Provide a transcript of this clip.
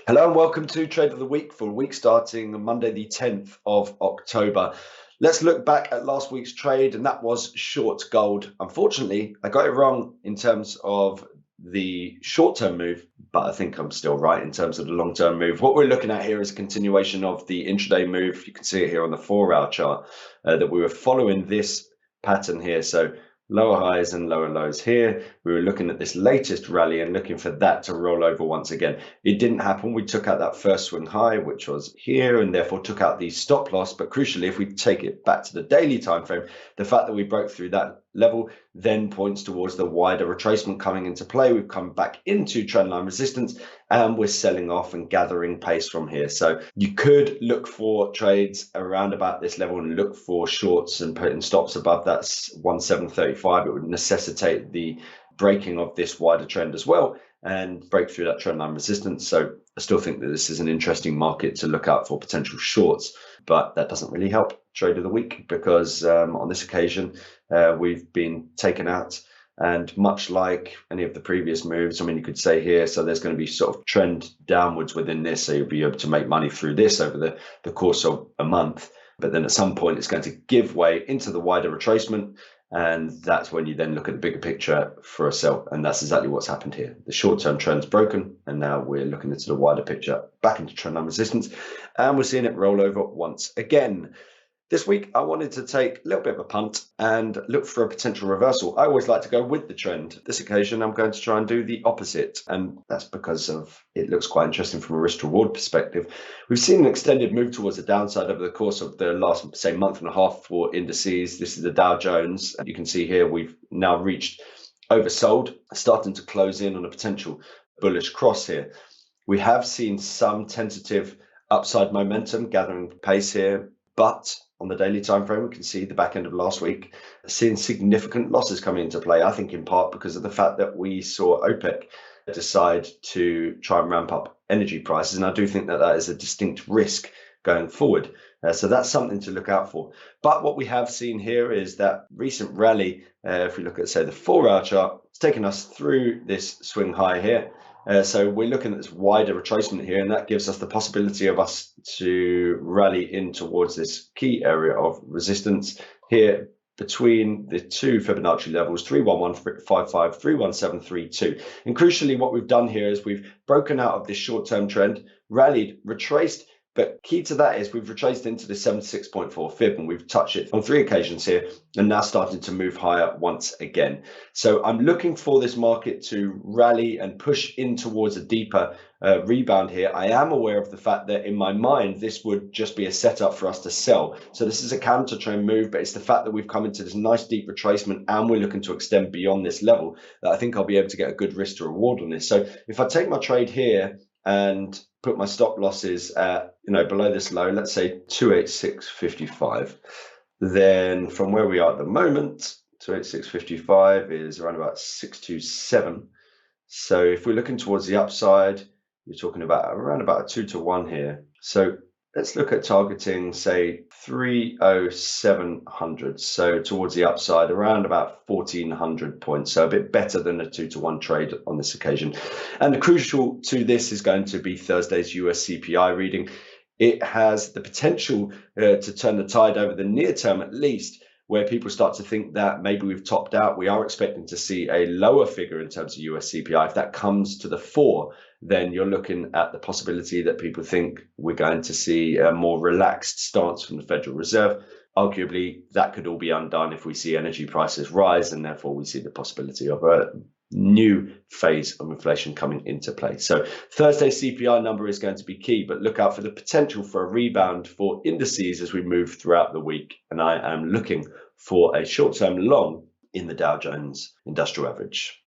Hello and welcome to Trade of the Week for a week starting Monday the 10th of October. Let's look back at last week's trade, and that was short gold. Unfortunately, I got it wrong in terms of the short-term move, but I think I'm still right in terms of the long-term move. What we're looking at here is a continuation of the intraday move. You can see it here on the 4-hour chart that we were following this pattern here. So lower highs and lower lows here. We were looking at this latest rally and looking for that to roll over once again. It didn't happen. We took out that first swing high, which was here, and therefore took out the stop loss. But crucially, if we take it back to the daily time frame, the fact that we broke through that level then points towards the wider retracement coming into play. We've come back into trendline resistance and we're selling off and gathering pace from here. So you could look for trades around about this level and look for shorts and putting stops above that 1735. It would necessitate the breaking of this wider trend as well and break through that trendline resistance. So I still think that this is an interesting market to look out for potential shorts, but that doesn't really help trade of the week because on this occasion we've been taken out, and much like any of the previous moves, I mean, you could say here, so there's going to be sort of trend downwards within this, so you'll be able to make money through this over the course of a month, but then at some point it's going to give way into the wider retracement. And that's when you then look at the bigger picture for a sell. And that's exactly what's happened here. The short-term trend's broken, and now we're looking into the wider picture, back into trendline resistance, and we're seeing it roll over once again. This week, I wanted to take a little bit of a punt and look for a potential reversal. I always like to go with the trend. This occasion, I'm going to try and do the opposite. And that's because of it looks quite interesting from a risk reward perspective. We've seen an extended move towards the downside over the course of the last, say, month and a half for indices. This is the Dow Jones. You can see here we've now reached oversold, starting to close in on a potential bullish cross here. We have seen some tentative upside momentum gathering pace here, but on the daily time frame, we can see the back end of last week seeing significant losses coming into play, I think in part because of the fact that we saw OPEC decide to try and ramp up energy prices. And I do think that that is a distinct risk going forward. So that's something to look out for. But what we have seen here is that recent rally, if we look at, say, the 4-hour chart, it's taken us through this swing high here. So we're looking at this wider retracement here, and that gives us the possibility of us to rally in towards this key area of resistance here between the two Fibonacci levels, 31155, 31732. And crucially, what we've done here is we've broken out of this short-term trend, rallied, retraced, but key to that is we've retraced into the 76.4 fib, and we've touched it on 3 occasions here, and now starting to move higher once again. So I'm looking for this market to rally and push in towards a deeper rebound here. I am aware of the fact that in my mind, this would just be a setup for us to sell. So this is a counter trend move, but it's the fact that we've come into this nice deep retracement and we're looking to extend beyond this level that I think I'll be able to get a good risk to reward on this. So if I take my trade here and put my stop losses at, below this low, let's say 286.55, then from where we are at the moment, 286.55 is around about 627. So if we're looking towards the upside, you're talking about around about a 2 to 1 here. So let's look at targeting, say, 30700. So towards the upside, around about 1400 points. So a bit better than a 2 to 1 trade on this occasion. And the crucial to this is going to be Thursday's US CPI reading. It has the potential to turn the tide over the near term, at least, where people start to think that maybe we've topped out. We are expecting to see a lower figure in terms of US CPI. If that comes to the fore, then you're looking at the possibility that people think we're going to see a more relaxed stance from the Federal Reserve. Arguably, that could all be undone if we see energy prices rise, and therefore we see the possibility of a new phase of inflation coming into play. So Thursday's CPI number is going to be key, but look out for the potential for a rebound for indices as we move throughout the week. And I am looking for a short-term long in the Dow Jones Industrial Average.